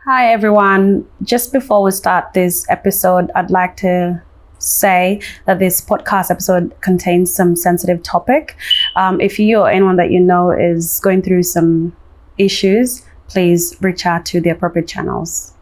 Hi everyone. Just before we start this episode, I'd like to say that this podcast episode contains some sensitive topic. If you or anyone that you know is going through some issues, please reach out to the appropriate channels.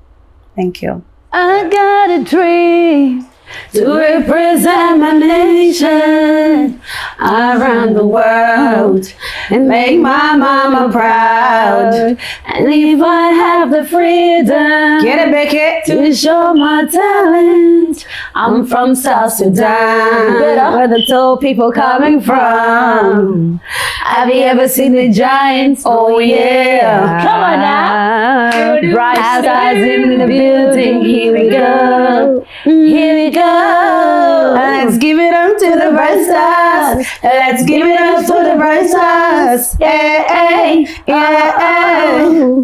Thank you. I got a dream to represent my nation around the world and make my mama proud. And if I have the freedom, Get it, Beckett. to show my talent, I'm from South Sudan, where the tall people coming from. Have you ever seen the giants? Oh yeah. Come on now. Bright stars in the building. Here we go. Here we go. Let's give it up to the bright stars. Let's give it up to the bright stars. Hey,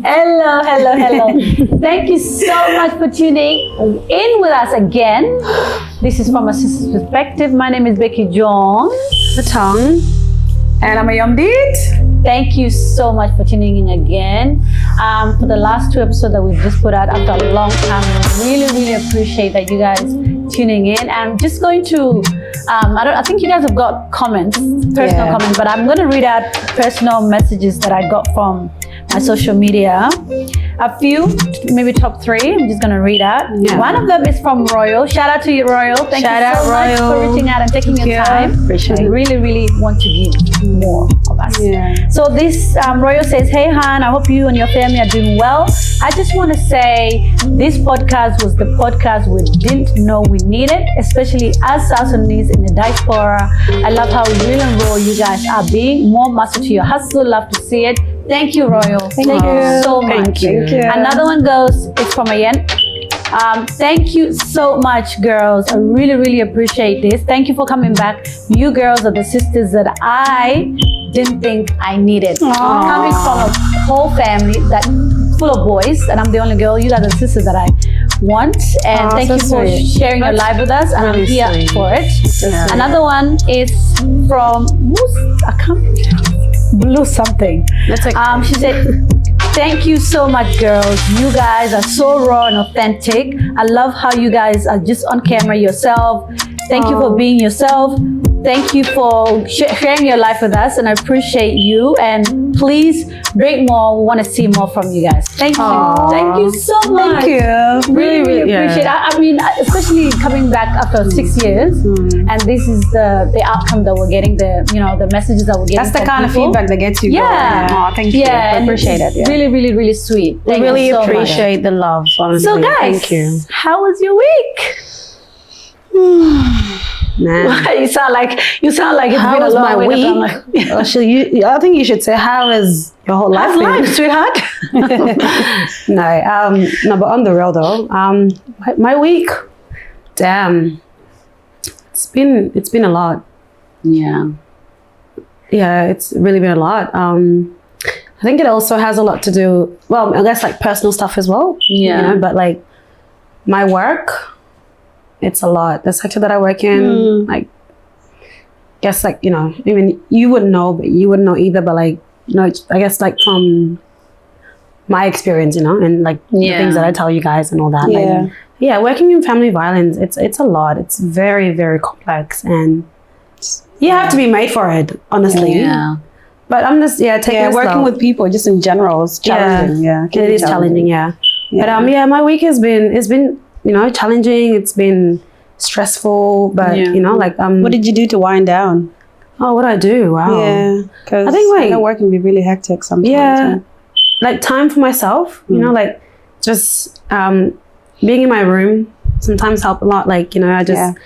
Hello. Thank you so much for tuning in with us again. This is From a Sister's Perspective. My name is Becky Jones. The tongue. And I'm a Yomdit. Thank you so much for tuning in again. For the last 2 episodes that we've just put out after a long time, we really appreciate that you guys tuning in. I'm just going to, I think you guys have got comments, personal comments, but I'm going to read out personal messages that I got from my social media. A few, maybe top 3, I'm just going to read out. Yeah. One of them is from Royal. Shout out to you, Royal. Thank you so much for reaching out and taking your time. Appreciate it. We really want to give more of us. Yeah. So this Royal says, hey Han, I hope you and your family are doing well. I just want to say this podcast was the podcast we didn't know we needed, especially as South Sudanese in the diaspora. I love how real and raw you guys are being. More muscle to your hustle. Love to see it. Thank you, Royal. Thank you so much. Thank you. Another one goes, it's from Ayen. Thank you so much, girls. I really appreciate this. Thank you for coming back. You girls are the sisters that I didn't think I needed. Coming from a whole family that full of boys, and I'm the only girl. You guys are the sisters that I want. And thank you for sharing your life with us. And I'm here for it. Another one is from Blue something. That's okay. She said, thank you so much, girls. You guys are so raw and authentic. I love how you guys are just on camera yourself. Thank you for being yourself. Thank you for sharing your life with us, and I appreciate you. And please bring more. We want to see more from you guys. Thank you. Thank you so much. Thank you. Really appreciate it. I mean, especially coming back after 6 years, and this is the outcome that we're getting. The messages that we're getting. That's the from kind people. of feedback that gets you Yeah. going. Oh, thank you. I appreciate it. Yeah. Really sweet. We Thank really you so much. appreciate the love, honestly. So guys, thank you. how was your week? Man. You sound like it's How been a was long my week. week? I'm like, I think you should say, how is your whole life how's been? life, sweetheart? No, but on the real though, my week, damn, it's been a lot. Yeah. Yeah, it's really been a lot. I think it also has a lot to do, well, I guess like personal stuff as well. Yeah. You know, but like my work, it's a lot. The sector that I work in, like, guess like, you know, even you wouldn't know, but you wouldn't know either. But like, you know, I guess like from my experience, you know, and like the things that I tell you guys and all that. Yeah. Like, working in family violence, it's a lot. It's very complex, and you have to be made for it, honestly. Yeah. But I'm just taking it working slow. with people just in general is challenging. Yeah, It is challenging. Yeah. But my week has been you know, challenging. It's been stressful, but you know, like what did you do to wind down? Oh, what do I do? Wow. Yeah, because I think like work can be really hectic sometimes. Yeah, like time for myself. You know, like just being in my room sometimes help a lot. Like, you know, I just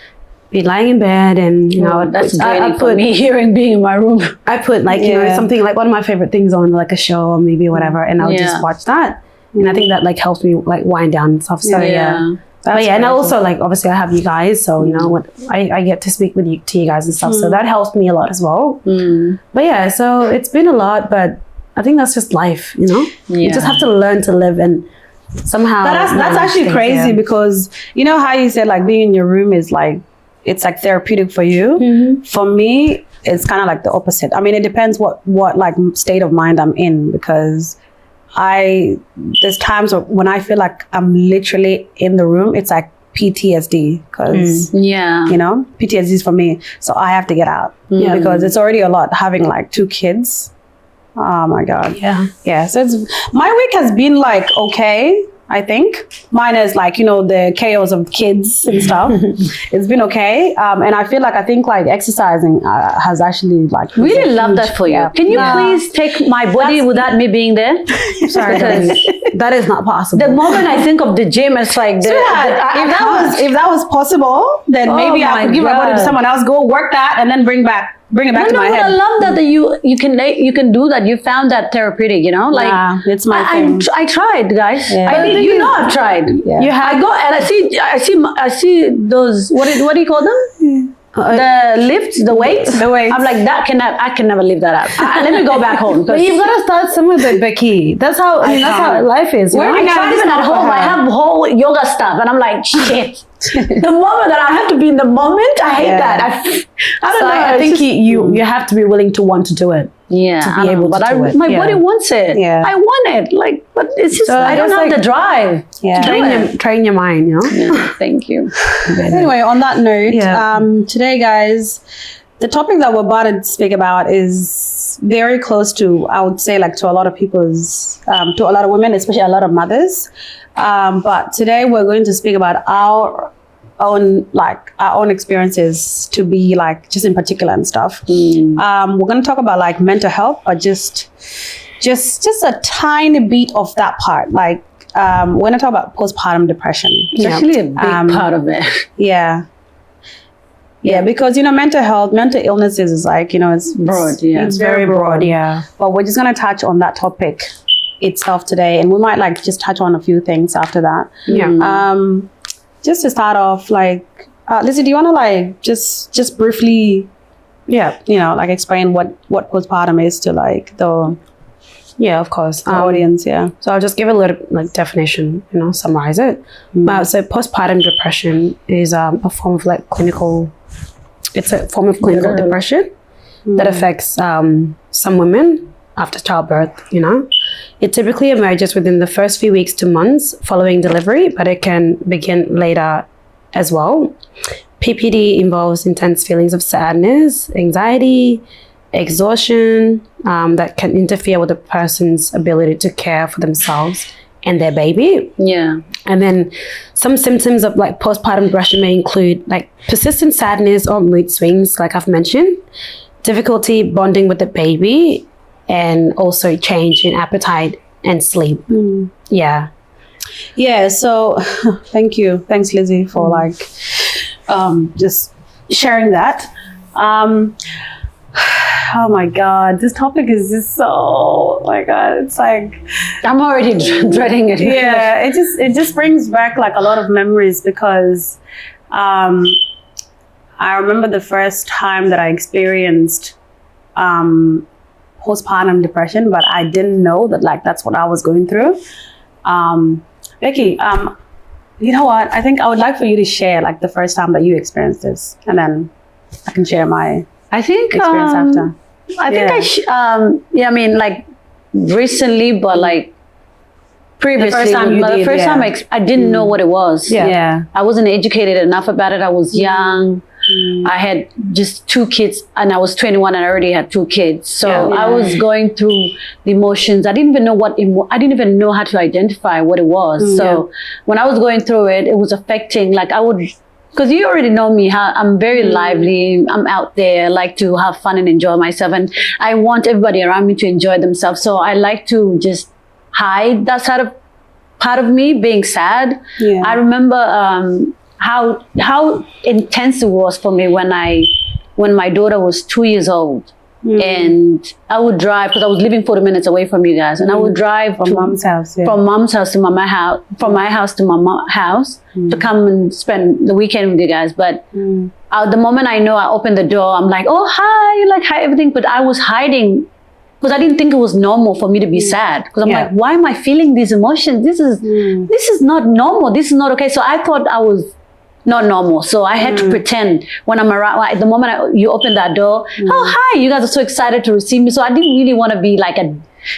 be lying in bed and you know, that's I draining for put me hearing being in my room. I put like you know, something like one of my favorite things on, like a show or maybe whatever, and I'll just watch that. And I think that like helps me like wind down and stuff. So but and also like obviously I have you guys, so you know what I get to speak with you to you guys and stuff. So that helps me a lot as well. But yeah, so it's been a lot, but I think that's just life, you know. You just have to learn to live and somehow. That's actually crazy because you know how you said like being in your room is like it's like therapeutic for you. For me, it's kind of like the opposite. I mean, it depends what like state of mind I'm in, because there's times when I feel like I'm literally in the room. It's like PTSD, because PTSD is for me. So I have to get out because it's already a lot having like 2 kids. Oh my God. Yeah. So my week has been like okay. I think mine is like, the chaos of kids and stuff. It's been okay. And I feel like, exercising has actually like. Really love that for you. Yeah. Can you please take my body without me being there? Sorry, that is not possible. The moment I think of the gym, it's like, if that was possible, then maybe I could give my body to someone else, go work that, and then bring it back to my head. I love that you can do that. You found that therapeutic, like it's my thing. I tried, guys. Yeah. I've tried. Yeah. I go and I see those what do you call them? The lifts, the weights. I'm like, I can never leave that out. Let me go back home. But you've got to start somewhere, Becky. That's how life is. I try even at home. I have whole yoga stuff, and I'm like, shit. The moment that I have to be in the moment, I hate that. I don't know. I think you have to be willing to want to do it. Yeah, to be able to do it. My body wants it. Yeah. I want it. But it's just I don't have the drive. Yeah. Train your mind, Yeah, thank you. Anyway, on that note, today, guys, the topic that we're about to speak about is very close to, I would say, like to a lot of people's, to a lot of women, especially a lot of mothers. But today we're going to speak about our own experiences, to be like just in particular and stuff. We're going to talk about like mental health, but just a tiny bit of that part. Like we're going to talk about postpartum depression. It's actually a big part of it. Yeah, because mental illnesses is like it's broad. It's very broad. Yeah, but we're just going to touch on that topic itself today, and we might like just touch on a few things after that. Just to start off, like Lizzie, do you want to like just briefly like explain what postpartum is to like the of course, the audience. So I'll just give a little like definition, summarize it. So postpartum depression is a form of like clinical depression that affects some women after childbirth. It typically emerges within the first few weeks to months following delivery, but it can begin later as well. PPD involves intense feelings of sadness, anxiety, exhaustion that can interfere with a person's ability to care for themselves and their baby. Yeah. And then some symptoms of like postpartum depression may include like persistent sadness or mood swings, like I've mentioned, difficulty bonding with the baby, and also change in appetite and sleep. Yeah, so thanks Lizzie for like just sharing that. Oh my God, this topic is just so, oh my God, it's like I'm already dreading it. Yeah, it just brings back like a lot of memories, because I remember the first time that I experienced postpartum depression, but I didn't know that like that's what I was going through. Becky, you know what? I think I would like for you to share like the first time that you experienced this, and then I can share my experience after. I think I mean like recently, but like previously, the first time I didn't know what it was. Yeah. I wasn't educated enough about it. I was young. I had just 2 kids, and I was 21 and I already had 2 kids. So I was going through the emotions. I didn't even know I didn't even know how to identify what it was. So when I was going through it, it was affecting, like because you already know me, how I'm very lively. I'm out there, I like to have fun and enjoy myself. And I want everybody around me to enjoy themselves. So I like to just hide that sort of part of me being sad. Yeah. I remember how intense it was for me when my daughter was 2 years old. And I would drive, because I was living 40 minutes away from you guys, and I would drive from mom's house to my house, from my house to my house to come and spend the weekend with you guys. But the moment I opened the door, I'm like, oh hi, like hi everything, but I was hiding because I didn't think it was normal for me to be sad, because I'm like, why am I feeling these emotions? This is not normal. This is not okay. So I thought I was not normal. So I had to pretend when I'm around. Like, the moment you open that door, oh hi, you guys are so excited to receive me. So I didn't really want to be like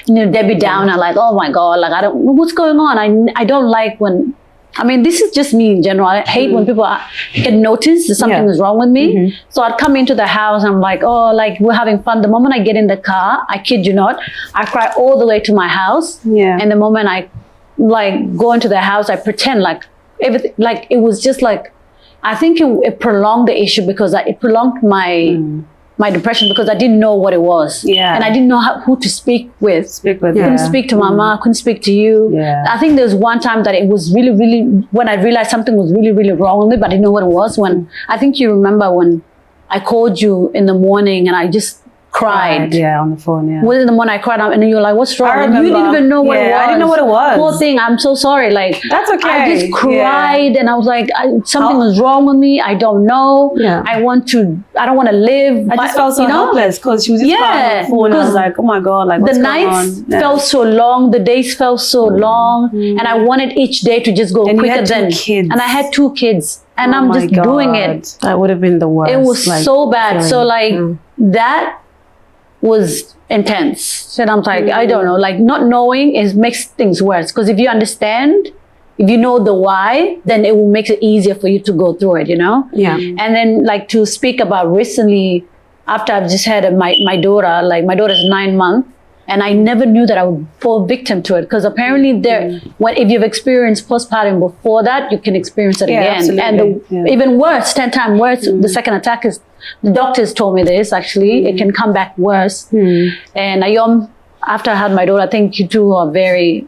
Debbie Downer, like, oh my God, like, what's going on? I don't like when, I mean, this is just me in general. I hate when people can notice that something is wrong with me. So I'd come into the house and I'm like, oh, like, we're having fun. The moment I get in the car, I kid you not, I cry all the way to my house. And the moment I like go into the house, I pretend like everything, like it was just like, I think it prolonged the issue because it prolonged my depression because I didn't know what it was. And I didn't know who to speak with. Couldn't speak to Mama, couldn't speak to you. I think there was one time that it was really, really, when I realized something was really, really wrong with me, but I didn't know what it was. When I think you remember when I called you in the morning and I just cried. On the phone, Well, in the morning I cried and you were like, what's wrong? You didn't even know what it was. I didn't know what it was. Poor thing, I'm so sorry. Like, that's okay. I just cried and I was like, something was wrong with me. I don't know. I don't want to live. I just felt so helpless because she was just crying on the phone. I was like, oh my God, like, what's the going nights on? felt so long, the days felt so long, and I wanted each day to just go quicker than. Kids. And I had 2 kids, and I'm just doing it. That would have been the worst. It was so bad. So like that was intense. And I'm like, I don't know, like not knowing makes things worse. Because if you understand, if you know the why, then it will make it easier for you to go through it, And then like to speak about recently, after I've just had my daughter, like my daughter's 9 months, and I never knew that I would fall victim to it. Because apparently if you've experienced postpartum before that, you can experience it again. Absolutely. And even worse, 10 times worse, the second attack is, the doctors told me this, actually, it can come back worse. And Ayom, after I had my daughter, I think you two are very,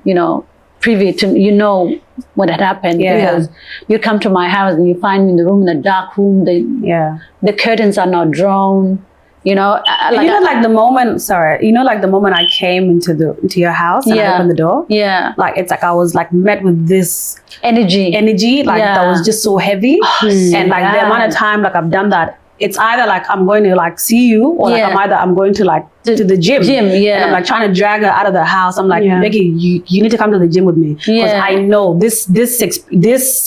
privy to, what had happened. Because you come to my house and you find me in the room, in a dark room, the curtains are not drawn. Like the moment I came into your house and I opened the door. Like it's like I was like met with this energy, like that was just so heavy. And like the amount of time like I've done that, it's either like I'm going to like see you or like I'm going to like to the gym. And I'm like trying to drag her out of the house. I'm like, Becky, you need to come to the gym with me. Because I know this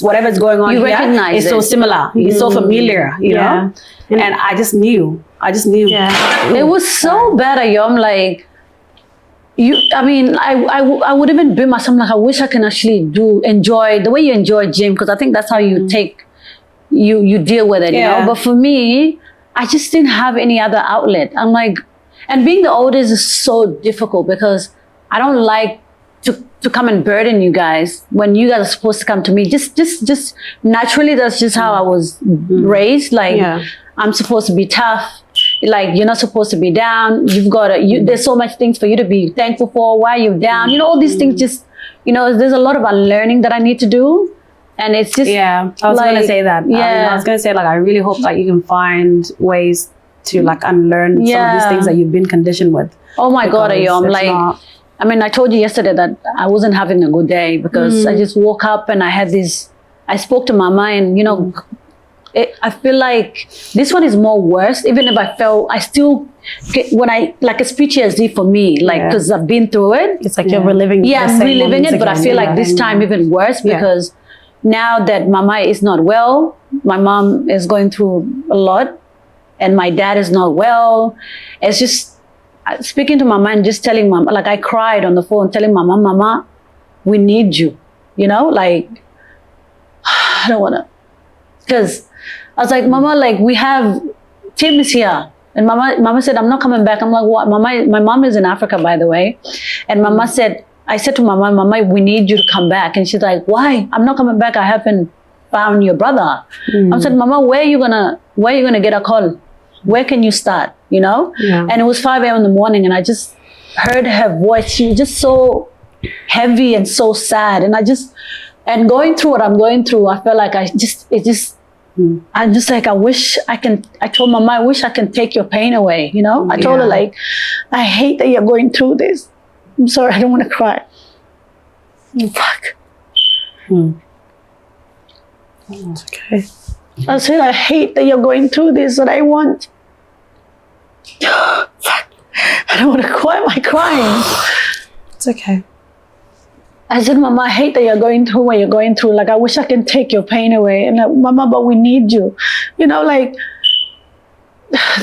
whatever's going on here is so similar. It's so familiar, you know? And I just knew. It was so bad, Ayom. Like, I would even be myself like, I wish I can actually enjoy the way you enjoy gym, because I think that's how you you deal with it, you know. But for me, I just didn't have any other outlet. I'm like, and being the oldest is so difficult because I don't like to come and burden you guys when you guys are supposed to come to me. Just naturally, that's just how I was raised. Like, I'm supposed to be tough. Like, you're not supposed to be down. You've got there's so much things for you to be thankful for. Why you're down, all these things. Just, there's a lot of unlearning that I need to do. And it's just, I was going to say that. I was going to say, like, I really hope that you can find ways to like unlearn some of these things that you've been conditioned with. Oh my God, Ayom. Like, I told you yesterday that I wasn't having a good day because I just woke up and I spoke to Mama and, I feel like this one is more worse. Even if I still get, when I, like, it's PTSD for me, like, because I've been through it. It's like you're reliving I'm reliving it, but I feel like this time even worse because now that Mama is not well, my mom is going through a lot and my dad is not well. It's just speaking to Mama and just telling Mama, like, I cried on the phone telling Mama, we need you, like, I don't want to, because I was like, Mama, like, we have, Tim is here. And Mama said, I'm not coming back. I'm like, what? Mama, my mom is in Africa, by the way. And Mama said, I said to Mama, we need you to come back. And she's like, why? I'm not coming back. I haven't found your brother. I said, Mama, where are you gonna get a call? Where can you start? And it was 5 a.m. in the morning and I just heard her voice. She was just so heavy and so sad. And going through what I'm going through, I felt like I'm just like, I told Mama, I wish I can take your pain away, I told her, like, I hate that you're going through this. I'm sorry, I don't want to cry. Fuck. It's okay. I said, I hate that you're going through this, and I want... Fuck. I don't want to cry. Am I crying? It's okay. I said, Mama, I hate that you're going through what you're going through. Like, I wish I can take your pain away. And like, Mama, but we need you. Like,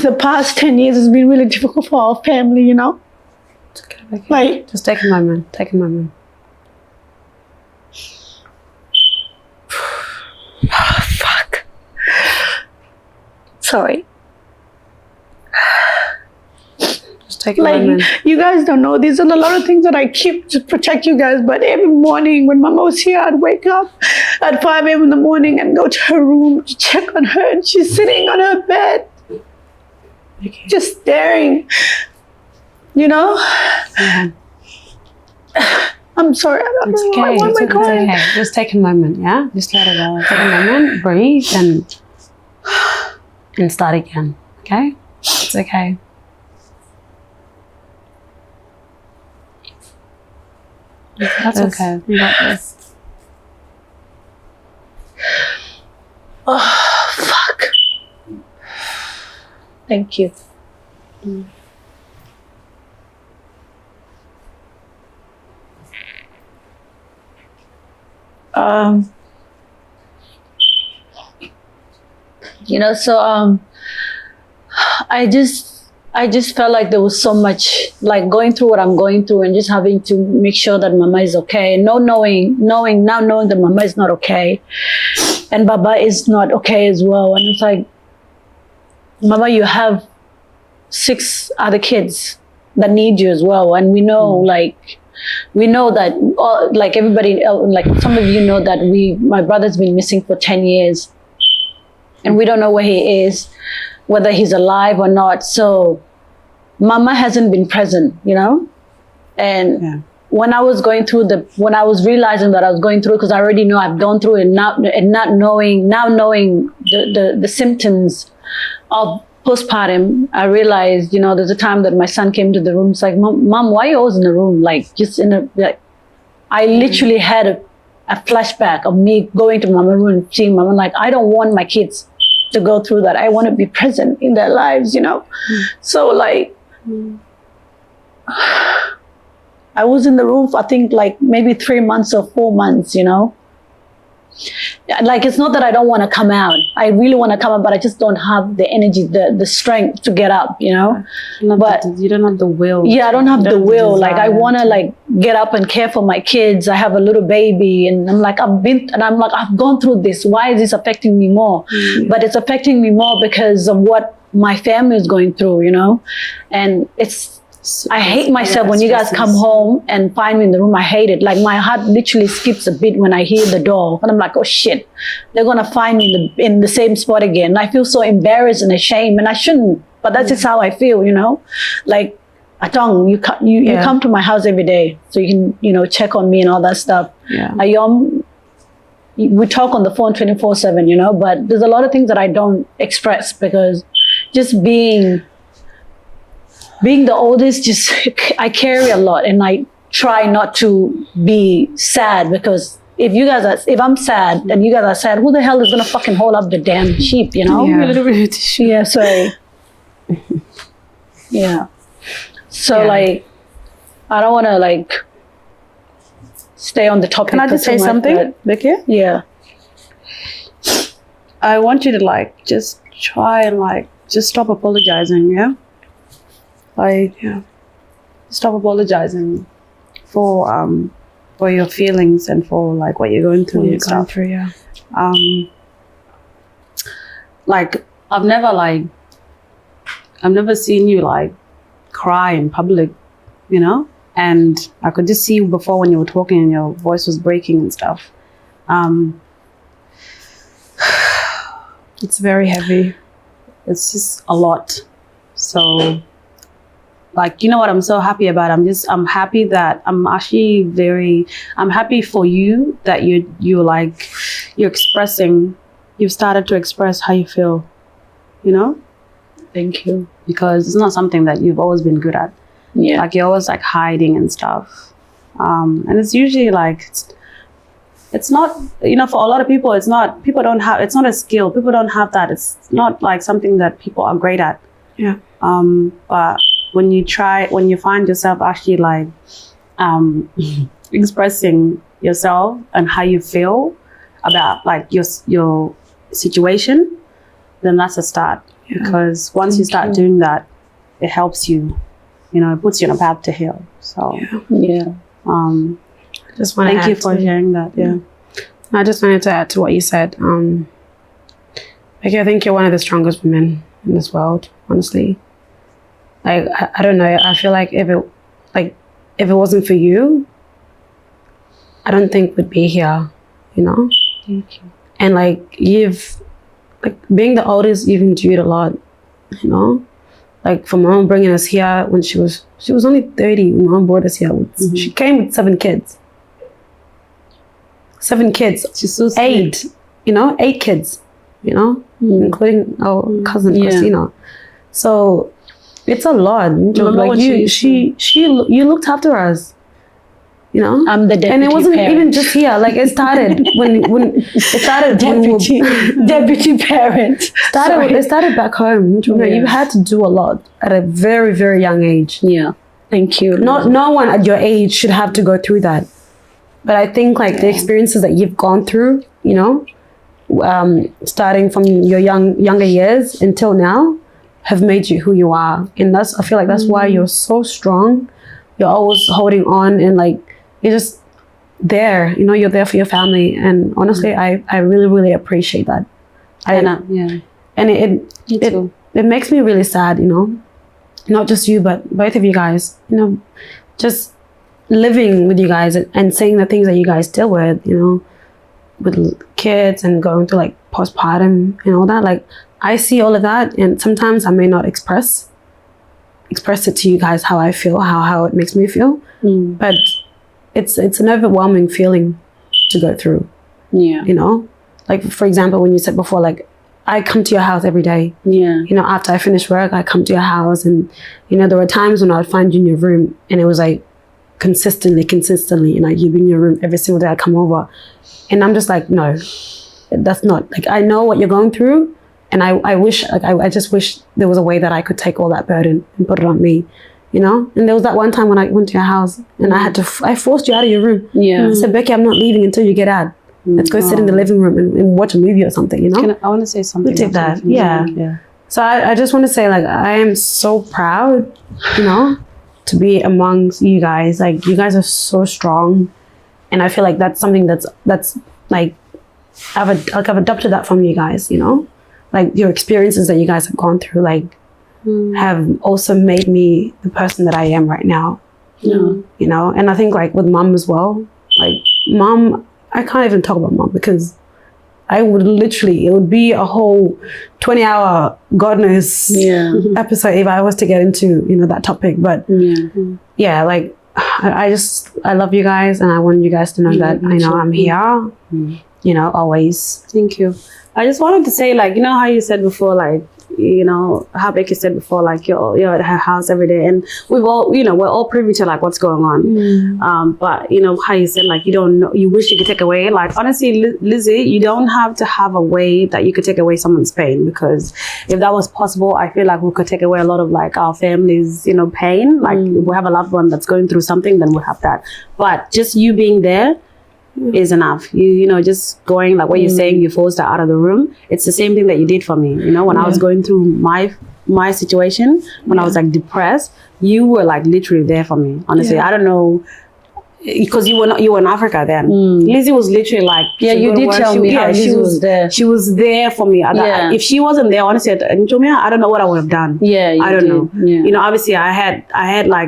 the past 10 years has been really difficult for our family, It's okay. Okay. Like, just take a moment. Take a moment. fuck. Sorry. Just take a moment. You guys don't know, there's a lot of things that I keep to protect you guys, but every morning when Mama was here, I'd wake up at 5 a.m. in the morning and go to her room to check on her, and she's sitting on her bed, just staring, you know? Yeah. I'm sorry, I don't know. Okay. Why am I crying? Okay. Just take a moment, yeah? Just let it out. Take a moment, breathe, and start again, okay? It's okay. That's okay. You got this. Oh, fuck. Thank you. You know, so I just felt like there was so much, like going through what I'm going through and just having to make sure that Mama is okay. And knowing that Mama is not okay and Baba is not okay as well. And it's like, Mama, you have 6 other kids that need you as well. And we know, we know that, like everybody, like some of you know that my brother's been missing for 10 years. And we don't know where he is, whether he's alive or not. So Mama hasn't been present, you know? And when I was going through when I was realizing that I was going through, because I already know I've gone through it, not knowing the symptoms of postpartum, I realized, you know, there's a time that my son came to the room. It's like, Mom, why are you always in the room? Like, just I literally had a flashback of me going to Mama's room and seeing Mama. Like, I don't want my kids to go through that. I want to be present in their lives, you know? So like, I was in the room for, I think, like maybe 3 months or 4 months, you know? Like, it's not that I don't want to come out. I really want to come out, but I just don't have the energy, the strength to get up, you know? But you don't have the will. Yeah, I don't have the will. Like, I want to like get up and care for my kids. I have a little baby, and I'm like, I've gone through this. Why is this affecting me more? But it's affecting me more because of what my family is going through, you know? And I hate myself when you guys come home and find me in the room. I hate it. Like, my heart literally skips a beat when I hear the door. And I'm like, oh shit, they're going to find me in the same spot again. I feel so embarrassed and ashamed, and I shouldn't, but that's just how I feel, you know? Like, Atong, you come to my house every day, so you can, you know, check on me and all that stuff. Ayom, we talk on the phone 24/7, you know, but there's a lot of things that I don't express because just being the oldest, just I carry a lot, and I try not to be sad, because if I'm sad and you guys are sad, who the hell is gonna fucking hold up the damn sheep, you know? Yeah, sorry. Yeah. So like, I don't want to like stay on the topic. Can I just say something, Vicky? Yeah. I want you to like just try and like just stop apologizing, yeah? Like, stop apologizing for your feelings and for like what you're going through and stuff. Like, I've never seen you like cry in public, you know? And I could just see you before when you were talking and your voice was breaking and stuff. It's very heavy. It's just a lot. So, like, you know what I'm so happy about? I'm happy that I'm happy for you that you've started to express how you feel, you know? Thank you. Because it's not something that you've always been good at. Yeah. Like, you're always like hiding and stuff. And it's usually like, it's not, you know, for a lot of people, it's not a skill. People don't have that. It's not like something that people are great at. Yeah. But when you find yourself actually like expressing yourself and how you feel about like your situation, then that's a start. Yeah. Because once you start doing that, it helps you it puts you on a path to heal. So just want thank you for sharing that. I just wanted to add to what you said. Like, I think you're one of the strongest women in this world, honestly. Like, I don't know. I feel like if it wasn't for you, I don't think we'd be here, Thank you. And being the oldest, you've endured a lot, Like, for Mom bringing us here when she was only 30 when Mom brought us here. She came with 7 kids. 7 kids. She's so sweet. 8 kids, including our cousin Christina. So it's a lot. Like, you looked after us. I'm the deputy and it wasn't parent. even just here. Like, it started when it started deputy parent. It started back home. You had to do a lot at a very, very young age. Yeah, thank you. No one at your age should have to go through that. But I think the experiences that you've gone through, starting from your younger years until now, have made you who you are. And I feel like that's why you're so strong. You're always holding on, and you're just there. You're there for your family. And honestly, I really, really appreciate that. And it makes me really sad, not just you, but both of you guys, just living with you guys and seeing the things that you guys deal with, with kids and going through postpartum and all that. I see all of that, and sometimes I may not express it to you guys how I feel, how it makes me feel. But it's an overwhelming feeling to go through. For example, when you said before, I come to your house every day. After I finish work, I come to your house, and there were times when I would find you in your room, and it was consistently, you'd be in your room every single day. I come over, and I'm just no, that's not I know what you're going through, and I wish I just wish there was a way that I could take all that burden and put it on me, And there was that one time when I went to your house, and I forced you out of your room. I said, Becky, I'm not leaving until you get out. Let's go sit in the living room and watch a movie or something. I want to say something. Take that, yeah. So I just want to say, I am so proud, to be amongst you guys. You guys are so strong, and I feel like that's something that's I've adopted that from you guys. Your experiences that you guys have gone through, have also made me the person that I am right now. And I think with Mom as well. Mom, I can't even talk about Mom because I would literally, it would be a whole 20-hour God knows episode if I was to get into, that topic. But I love you guys, and I want you guys to know that I'm here, always. Thank you. I just wanted to say, how you said before, how Becky said before, you're at her house every day, and we've all, we're all privy to what's going on. But how you said you don't know, you wish you could take away. Honestly, Lizzie, you don't have to have a way that you could take away someone's pain, because if that was possible, I feel we could take away a lot of our family's pain. If we have a loved one that's going through something, then we'll have that. But just you being there is enough. You just going what you're saying, you forced her out of the room. It's the same thing that you did for me. When I was going through my situation, when I was depressed, you were literally there for me. Honestly, I don't know, because you were in Africa then. Lizzie was literally you did tell me how Lizzie was there. She was there for me. If she wasn't there, honestly, I don't know what I would have done. I don't know. Obviously I had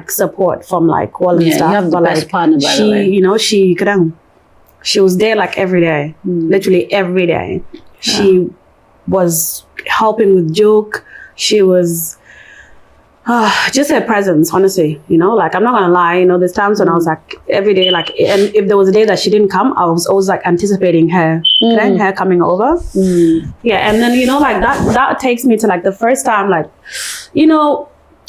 support from all and stuff. You have the best partner, by the way. She was there every day, literally every day. She was helping with joke. She was just her presence, honestly. I'm not gonna lie. There's times when I was every day, and if there was a day that she didn't come, I was always anticipating her, her coming over. Yeah, and then that takes me to the first time,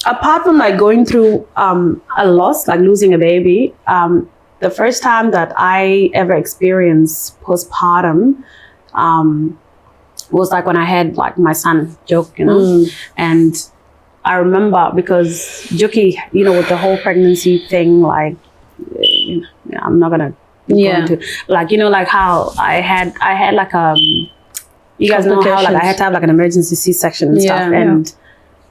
apart from like going through a loss, like losing a baby, the first time that I ever experienced postpartum was like when I had like my son Joke, you know, and I remember because Joki, you know, with the whole pregnancy thing, like I'm not gonna go into, like, you know, like how I had like you guys know how like I had to have like an emergency C-section and stuff,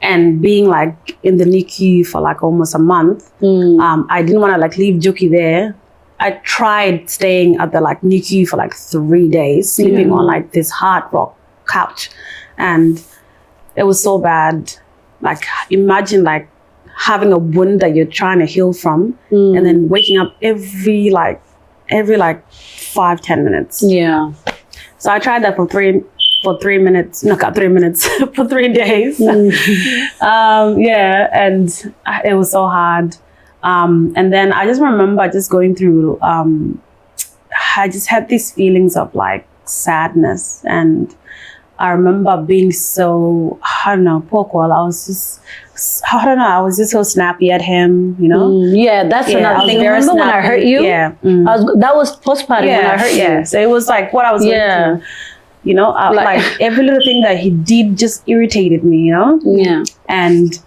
and being like in the NICU for like almost a month, I didn't want to like leave Juki there. I tried staying at the like NICU for like 3 days, sleeping on like this hard rock couch, and it was so bad. Like imagine like having a wound that you're trying to heal from, and then waking up every 5-10 minutes. Yeah. So I tried that for 3 minutes, no, not 3 minutes, for 3 days. Yeah, and it was so hard. And then I just remember just going through, I just had these feelings of like sadness, and I remember being so, I don't know, poor Kwal. I was just so snappy at him, you know? Yeah, that's another thing. Remember when I hurt you? Yeah. That was postpartum when I hurt you. Yeah, so it was like what I was going through. You know, like every little thing that he did just irritated me, you know? Yeah. And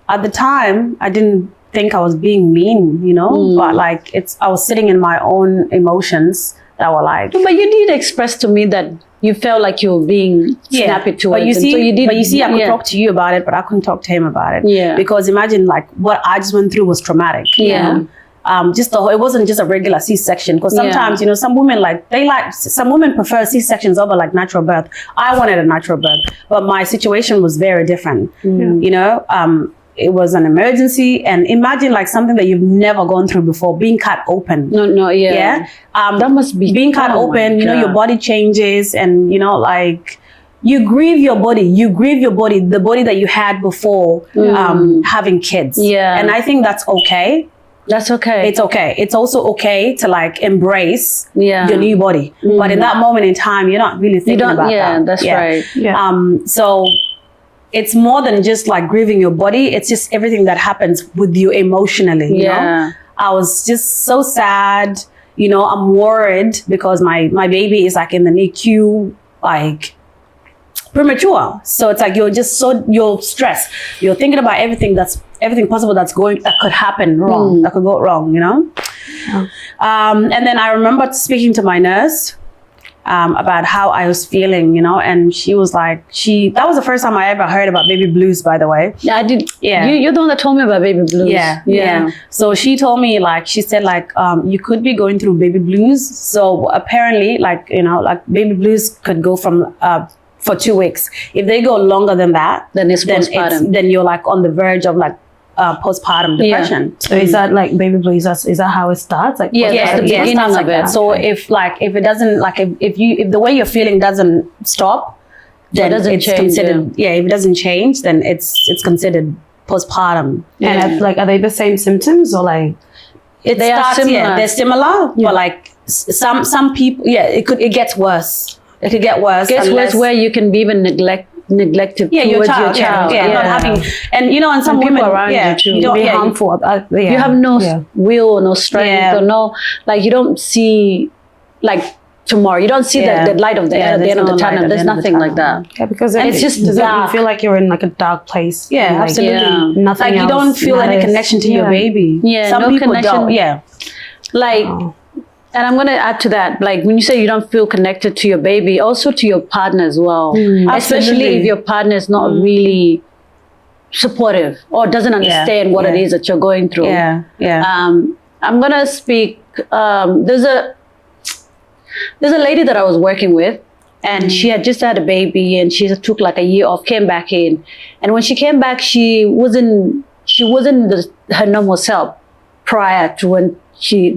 at the time, I didn't think I was being mean, you know? But like, I was sitting in my own emotions that were like... But you did express to me that you felt like you were being snappy towards him. So you see, I could talk to you about it, but I couldn't talk to him about it. Yeah. Because imagine like what I just went through was traumatic. Yeah. You know? It wasn't just a regular C-section, because sometimes, you know, some women prefer C-sections over like natural birth. I wanted a natural birth, but my situation was very different. You know, it was an emergency, and imagine like something that you've never gone through before, being cut open. Yeah. That must be being cut open. You know, your body changes, and you know, like you grieve your body. The body that you had before having kids. Yeah, and I think that's okay. That's okay. It's okay. It's also okay to like embrace your new body. But in that moment in time, you're not really thinking about that. Yeah, that's right. Yeah. So it's more than just like grieving your body. It's just everything that happens with you emotionally. You know? I was just so sad. You know, I'm worried because my baby is like in the NICU, like premature. So it's like you're stressed. You're thinking about everything possible that could happen wrong, that could go wrong, you know? And then I remember speaking to my nurse about how I was feeling, you know, and she was like, that was the first time I ever heard about baby blues, by the way. Yeah, I did. Yeah. You're the one that told me about baby blues. Yeah. So she told me, like, she said, like, you could be going through baby blues. So apparently, like, you know, like baby blues could go from, for 2 weeks. If they go longer than that, then it's postpartum. Then you're like on the verge of like postpartum depression. So is that like baby blues? Is that how it starts? Like that's the beginning of it. So if it doesn't, like if the way you're feeling doesn't stop, then it's considered. Yeah, if it doesn't change, then it's considered postpartum. And it's like, are they the same symptoms or like? They are similar. Yeah, they're similar, but like some people, it gets worse. It could get worse. Gets worse where you can be even neglected towards your child. Not having, and you know, and some women around you too. You don't be harmful. You have no will, no strength, or no, like you don't see like tomorrow. You don't see the light of the end of the tunnel. There's nothing like that. Yeah, because it's just dark. You feel like you're in like a dark place. Yeah, like, absolutely. Nothing like else you don't feel any connection to your baby. Yeah, some no people connection. don't. Yeah, like. And I'm going to add to that, like when you say you don't feel connected to your baby, also to your partner as well. Especially if your partner is not really supportive or doesn't understand what it is that you're going through. I'm going to speak, there's a lady that I was working with, and she had just had a baby, and she took like a year off, came back in. And when she came back, she wasn't her normal self prior to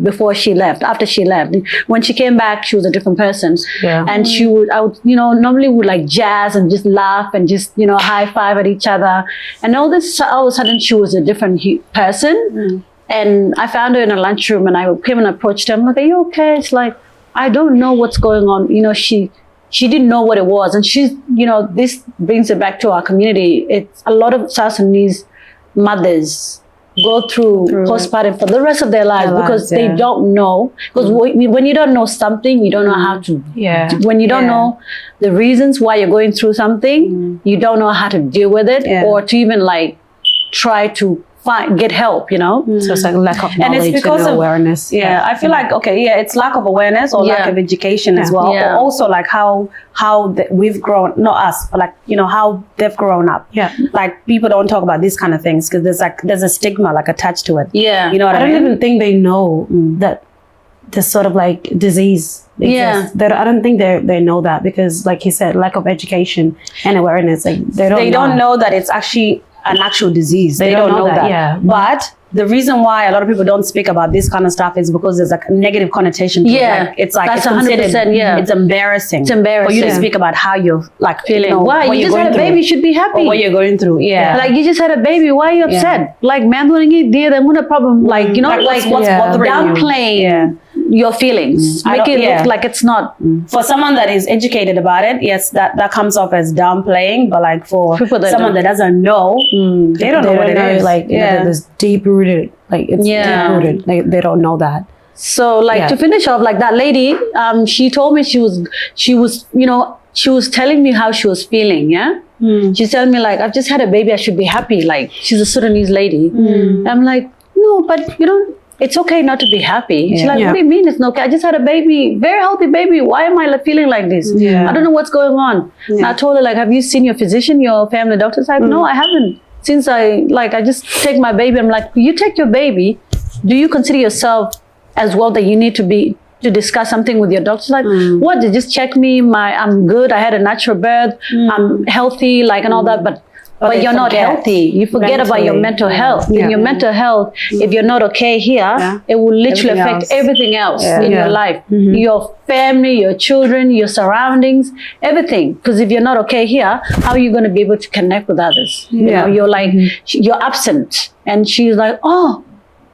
before she left. After she left, when she came back, she was a different person. And normally would like jazz and just laugh and just, you know, high five at each other. And all of a sudden she was a different person. And I found her in a lunchroom, and I came and approached her. I'm like, are you okay? It's like, I don't know what's going on. You know, she didn't know what it was. And she's, you know, this brings it back to our community. It's a lot of South Sudanese mothers go through postpartum for the rest of their lives because they don't know. Because when you don't know something, you don't know how to. When you don't know the reasons why you're going through something, you don't know how to deal with it or to even like try to get help, you know? So it's like lack of knowledge and it's because and of awareness. I feel like it's lack of awareness or lack of education as well, but also like how we've grown, not us, but like, you know, how they've grown up. Like people don't talk about these kind of things because there's a stigma like attached to it. You know what I mean? don't even think they know that this sort of like disease exists. I don't think they know that, because like he said, lack of education and awareness, like they don't know that it's actually an actual disease. They don't know that. But the reason why a lot of people don't speak about this kind of stuff is because there's like a negative connotation to it. It's like that's it's 100%. It's embarrassing. It's embarrassing for you to speak about how you're like feeling. You know, why you just had a baby? You should be happy. Or what you're going through. Like you just had a baby. Why are you upset? Like man, when you deal, then what a problem? Like you know, like what's bothering downplaying your feelings. Make it look like it's not. For someone that is educated about it, yes, that comes off as downplaying. But like for someone that doesn't know, they don't know what it is. Like there's deep rooted. Like it's deep rooted. Like they don't know that. So like to finish off, like that lady, she told me she was, you know, she was telling me how she was feeling. She's telling me like, I've just had a baby, I should be happy. Like she's a Sudanese lady. I'm like, no, but you know, it's okay not to be happy. She's like, what do you mean it's not okay? I just had a baby, very healthy baby. Why am I like feeling like this? I don't know what's going on. And I told her like, have you seen your physician, your family doctor? She's like, no, I haven't. Since I just take my baby. I'm like, you take your baby. Do you consider yourself as well that you need to discuss something with your doctor? She's like, what? They just check me. I'm good. I had a natural birth. I'm healthy, like and all that. But you're not healthy. You forget about your mental health. In your mental health, if you're not okay here, it will literally affect everything else in your life. Your family, your children, your surroundings, everything. Because if you're not okay here, how are you going to be able to connect with others? You know, you're like, you're absent. And she's like, oh,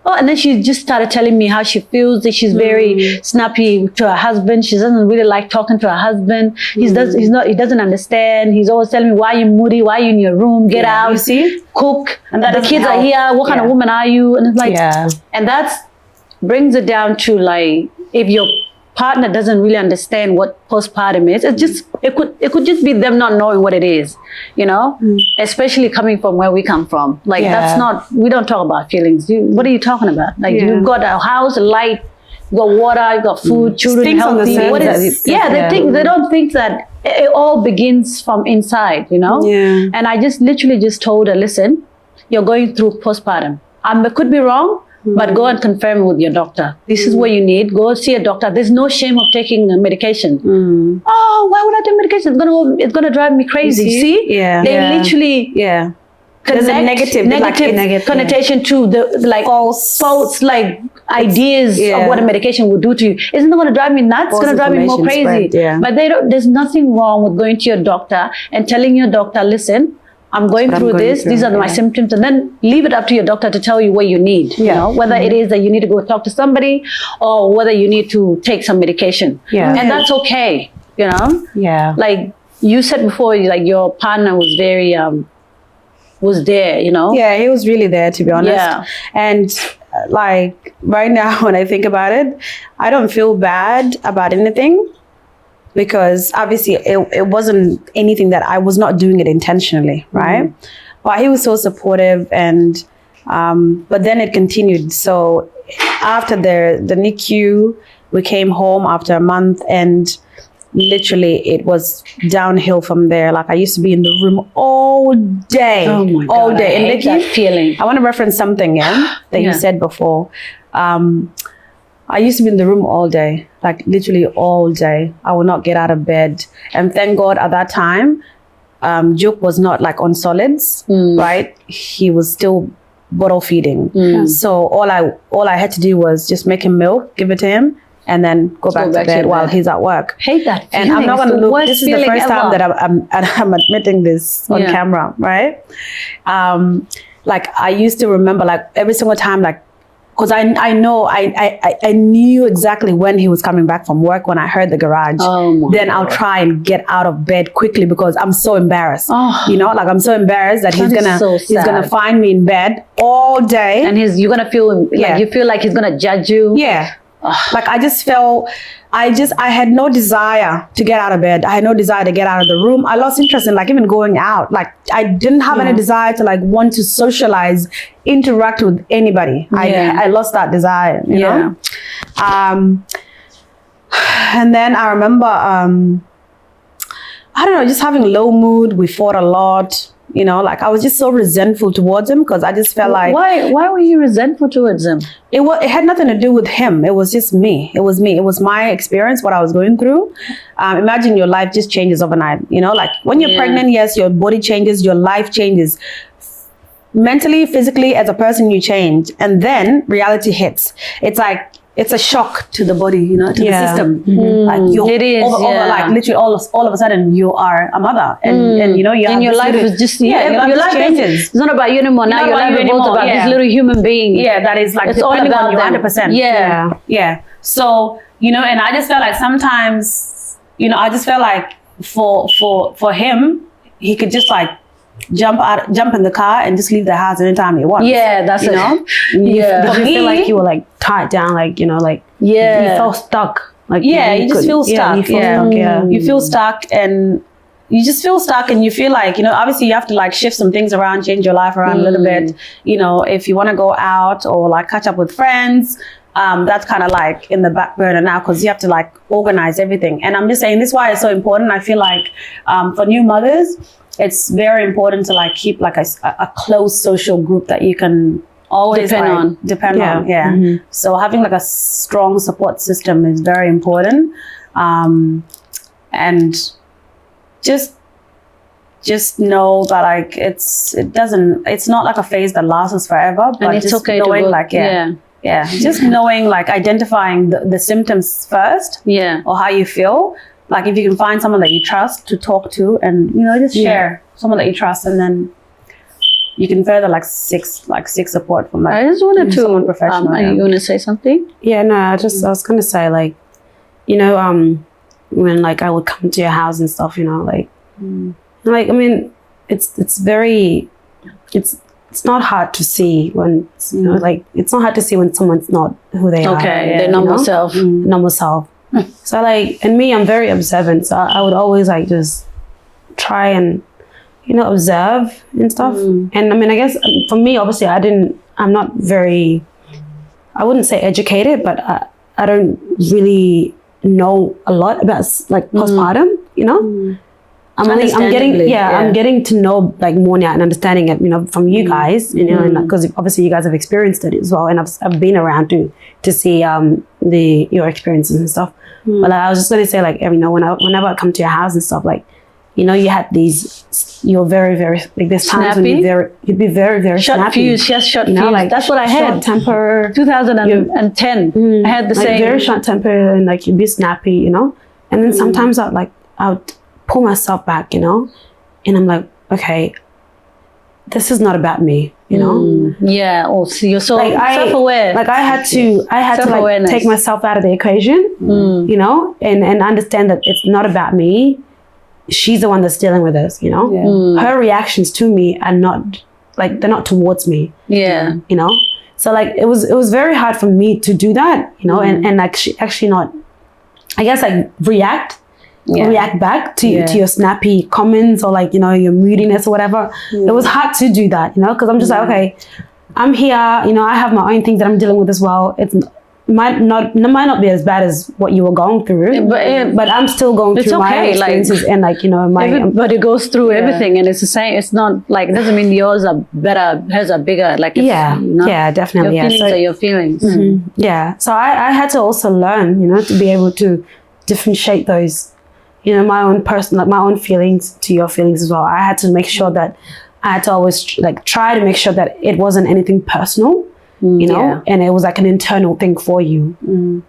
and then she just started telling me how she feels, that she's very snappy to her husband. She doesn't really like talking to her husband. He doesn't understand. He's always telling me, why are you moody? Why are you in your room? Get out, you see? Cook. And the kids are here. What kind of woman are you? And it's like, and that brings it down to like, if your partner doesn't really understand what postpartum is, it could just be them not knowing what it is, you know, especially coming from where we come from. Like that's not, we don't talk about feelings. What are you talking about? Like you've got a house, a light, you've got water, you've got food, children healthy. They don't think that it all begins from inside, you know? And I just literally just told her, listen, you're going through postpartum. I could be wrong, but go and confirm with your doctor. This is what you need. Go see a doctor. There's no shame of taking medication. Oh, why would I take medication? It's gonna drive me crazy. See? They literally there's a negative connotation to the like false like ideas of what a medication will do to you. Isn't it gonna drive me nuts? It's gonna drive me more crazy. But there's nothing wrong with going to your doctor and telling your doctor, listen, I'm going through this. These are my symptoms, and then leave it up to your doctor to tell you what you need. You know, whether it is that you need to go talk to somebody, or whether you need to take some medication. And that's okay. You know. Like you said before, like your partner was very was there. You know. Yeah, he was really there, to be honest. And like right now, when I think about it, I don't feel bad about anything. Because obviously it wasn't anything that I was not doing it intentionally, right? But he was so supportive, and but then it continued. So after the NICU, we came home after a month, and literally it was downhill from there. Like I used to be in the room all day, all day. And that feeling. I want to reference something that you said before. I used to be in the room all day, like literally all day. I would not get out of bed. And thank God at that time, Juke was not like on solids, right? He was still bottle feeding. So all I had to do was just make him milk, give it to him, and then go back to bed while he's at work. Hate that feeling. And I'm not going to look, this is the first time that I'm admitting this on camera, right? Like I used to remember like every single time, like, because I knew exactly when he was coming back from work. When I heard the garage, then I'll try and get out of bed quickly because I'm so embarrassed. You know, like I'm so embarrassed that he's gonna find me in bed all day, and you're gonna feel like you feel like he's gonna judge you. Like I just felt, I had no desire to get out of bed. I had no desire to get out of the room. I lost interest in like even going out. Like I didn't have any desire to like want to socialize, interact with anybody. I lost that desire, you know? And then I remember, I don't know, just having low mood. We fought a lot. You know, like I was just so resentful towards him because I just felt like... Why were you resentful towards him? It had nothing to do with him. It was just me. It was me. It was my experience, what I was going through. Imagine your life just changes overnight. You know, like when you're pregnant, yes, your body changes, your life changes. Mentally, physically, as a person, you change. And then reality hits. It's like... It's a shock to the body, you know, to the system. Like you're like literally all of a sudden you are a mother, and you know you have your life is just your life changes. It's not about you anymore. Now your life is about this little human being. Yeah, that is like it's all about you 100%. Yeah. So you know, and I just felt like sometimes, you know, I just felt like for him, he could just like jump in the car and just leave the house anytime he wants. Yeah, that's you know. Did you feel like you were like tied down, like, you know, like you felt stuck, like you just feel stuck. You feel stuck, and you just feel stuck, and you feel like, you know, obviously you have to like shift some things around, change your life around a little bit, you know, if you want to go out or like catch up with friends. That's kind of like in the back burner now because you have to like organize everything. And I'm just saying this is why it's so important. I feel like for new mothers, it's very important to like keep like a close social group that you can always depend on. So having like a strong support system is very important. And just know that like it's not like a phase that lasts forever, but and it's just okay knowing to go, like just knowing, like identifying the symptoms first, or how you feel. Like if you can find someone that you trust to talk to, and you know, just share someone that you trust, and then you can further like seek support from like I just wanted to someone professional. Are you gonna say something? Yeah, no, I was gonna say, like, you know, when like I would come to your house and stuff, you know, like I mean, it's not hard to see when, you know, like it's not hard to see when someone's not who they are. Okay, their normal self. Normal self. So like, and me, I'm very observant. So I would always like just try and, you know, observe and stuff. And I mean, I guess for me, obviously I'm not very, I wouldn't say educated, but I don't really know a lot about like postpartum, you know? I'm getting to know like more now and understanding it, you know, from you guys, you know, and because obviously you guys have experienced it as well, and I've been around to see your experiences and stuff. But like, I was just gonna say, like, you know, whenever I come to your house and stuff, like, you know, you had you're very, very, like, there's times when you'd be very, very short snappy. Fuse, yes, short you know, fuse. like that's what I had. Short temper. 2010. I had the like same. Very short temper, and like you'd be snappy, you know. And then sometimes I would pull myself back, you know, and I'm like, okay, this is not about me, you know. Yeah. Oh, so you're so like self-aware. Like I had to like take myself out of the equation, you know, and understand that it's not about me. She's the one that's dealing with this, you know. Her reactions to me are not like, they're not towards me. Yeah. You know. So like it was very hard for me to do that, you know, and actually not, I guess, like react back to your snappy comments or like, you know, your moodiness or whatever. It was hard to do that, you know, because I'm just like, okay, I'm here, you know, I have my own things that I'm dealing with as well. It might not be as bad as what you were going through, but I'm still going through my experiences, like, and like, you know, everybody goes through everything, and it's the same. It's not like, it doesn't mean yours are better, hers are bigger. Like, you know, definitely. Your feelings are your feelings. Yeah. So I had to also learn, you know, to be able to differentiate those, you know, my own feelings to your feelings as well. I had to make sure that I had to always like try to make sure that it wasn't anything personal, you know, and it was like an internal thing for you.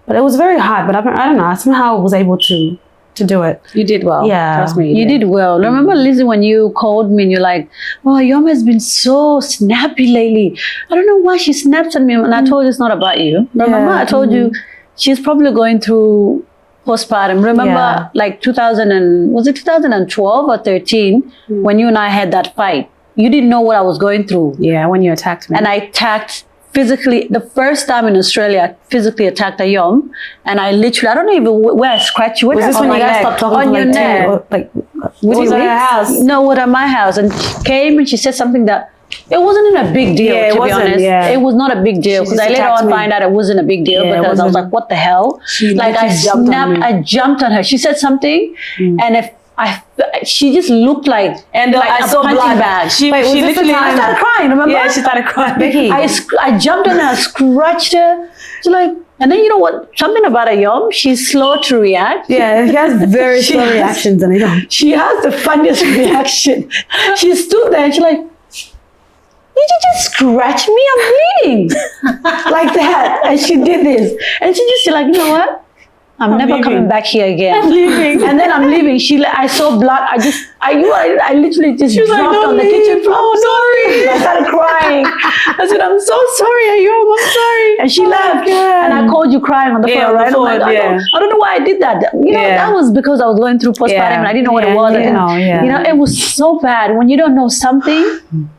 But it was very hard, but I don't know, I somehow was able to do it. You did well. Yeah. Trust me. You did well. Remember, Lizzie, when you called me and you're like, oh, your mom has been so snappy lately. I don't know why she snaps at me. And I told you it's not about you. Remember, I told you she's probably going through postpartum. Remember, like 2012 or 13, when you and I had that fight? You didn't know what I was going through. Yeah, when you attacked me. And I attacked physically, the first time in Australia, I physically attacked a yom, and I literally, I don't know even where I scratched you. Was this when you guys stopped talking on for your neck? Like, was at her house? No, at my house, and she came and she said something that it wasn't even a big deal. Yeah, to be honest, it was not a big deal because I later on find out it wasn't a big deal because I was like, what the hell? Like I snapped, I jumped on her. She said something, and if she just looked like I a saw punching blood. bag. She literally started crying. Remember? Yeah, she started crying. Becky. I jumped on her, scratched her. She's like, and then you know what? Something about a yom, she's slow to react. Yeah, she has very slow reactions, and I don't. She has the funniest reaction. She stood there and she's like, did you just scratch me? I'm bleeding. Like that. And she did this. And she's like, you know what? I'm never coming back here again. I'm leaving. And then I'm leaving. I saw blood. I literally just dropped on the kitchen floor. I'm sorry. I started crying. I said, I'm so sorry, Ayom. I'm sorry. And she left. And I called you crying on the phone, right? I don't know why I did that. You know, that was because I was going through postpartum and I didn't know what it was. You know, it was so bad when you don't know something.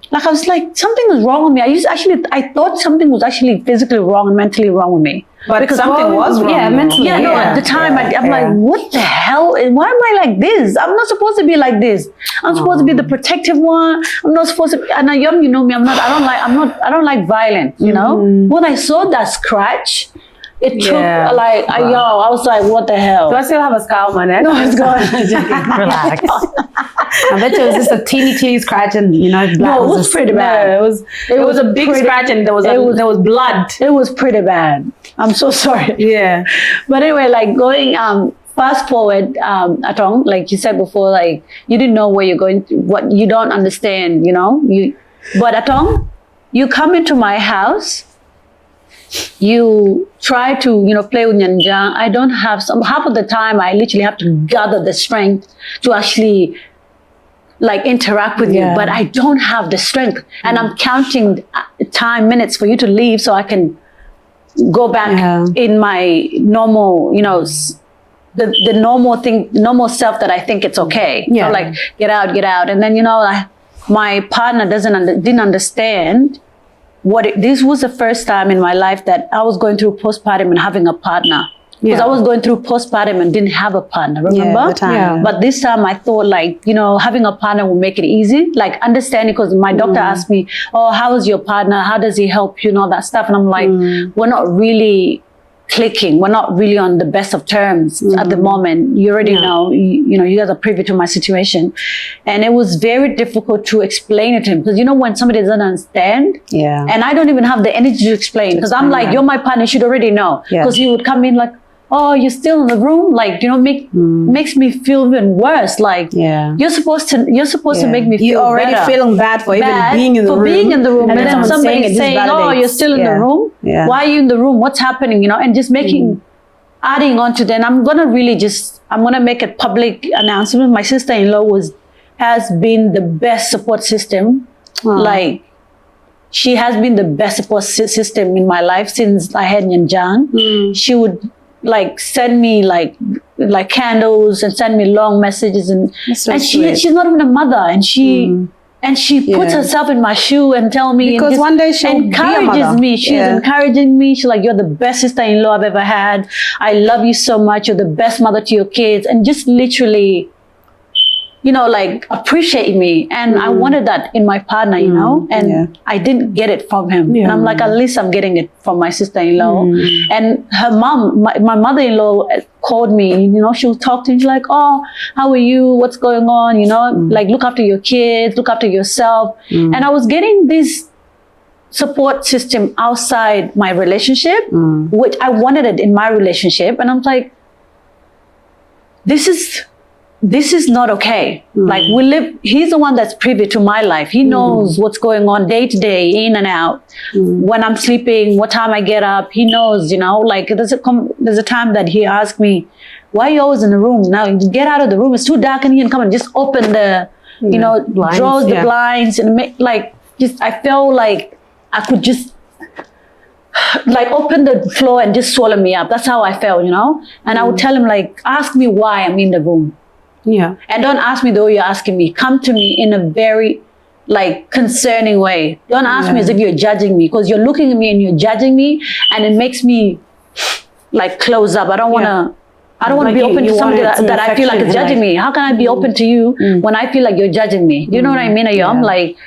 Like I was like, something was wrong with me. I thought something was actually physically wrong and mentally wrong with me. But because something was wrong. Yeah, mentally. Yeah, no, at the time, I'm like, what the hell? Why am I like this? I'm not supposed to be like this. I'm supposed to be the protective one. I'm not supposed to be, and Ayom, you know me, I don't like violence, you know? When I saw that scratch, it took I was like, what the hell? Do I still have a scar on my neck? No, it's gone. Relax. I bet you it was just a teeny scratch, and you know, no, it was pretty bad. It was a big scratch, and there was blood. It was pretty bad. I'm so sorry. Yeah. But anyway, like going fast forward, Atong, like you said before, like you didn't know where you're going, what you don't understand, you know. But Atong, you come into my house. You try to, you know, play with Nyanjang. I don't have half of the time I literally have to gather the strength to actually like interact with you, but I don't have the strength. And I'm counting minutes for you to leave so I can go back in my normal, you know, the normal self that I think it's okay. Yeah. So like get out. And then, you know, my partner didn't understand this was the first time in my life that I was going through postpartum and having a partner. Because I was going through postpartum and didn't have a partner, remember? But this time I thought like, you know, having a partner will make it easy. Like understanding, because my doctor asked me, oh, how is your partner? How does he help you? And all that stuff. And I'm like, we're not really clicking. We're not really on the best of terms at the moment. You already know, you know, you guys are privy to my situation. And it was very difficult to explain it to him. Because you know, when somebody doesn't understand, and I don't even have the energy to explain. Because I'm like, you're my partner, you should already know. Because he would come in like, oh, you're still in the room, like, you know, makes me feel even worse. Like, you're supposed to make me feel you're already better. Feeling bad for even being in the room. Being in the room, and then somebody saying, oh, you're still in the room. Why are you in the room? What's happening? You know, and just adding on to that. I'm gonna make a public announcement. My sister-in-law has been the best support system. Like, she has been the best support system in my life since I had Nyanjang. She would like send me like candles and send me long messages and she's not even a mother, and she puts herself in my shoe and tell me, because and one day she'll encourages me. She's encouraging me. She's like, you're the best sister-in-law I've ever had. I love you so much. You're the best mother to your kids, and just literally, you know, like appreciate me. And I wanted that in my partner, you know, and I didn't get it from him. And I'm like, at least I'm getting it from my sister-in-law. And her mom, my mother-in-law called me, you know, she'll talk to me. She's like, oh, how are you? What's going on? You know, like look after your kids, look after yourself. And I was getting this support system outside my relationship, which I wanted it in my relationship. And I'm like, this is not okay. Like he's the one that's privy to my life. He knows what's going on day to day, in and out. When I'm sleeping, what time I get up, he knows, you know, like there's a time that he asked me, why are you always in the room? Now get out of the room. It's too dark in here, and come and just open the, you know, blinds, draws the blinds and make I felt like I could just like open the floor and just swallow me up. That's how I felt, you know? And I would tell him like, ask me why I'm in the room. And don't ask me the way you're asking me. Come to me in a very like concerning way. Don't ask me as if you're judging me, because you're looking at me and you're judging me, and it makes me like close up. I don't want to. I don't want to be open to somebody that I feel like is judging me. How can I be open to you when I feel like you're judging me? You know what I mean, Ayom? Like,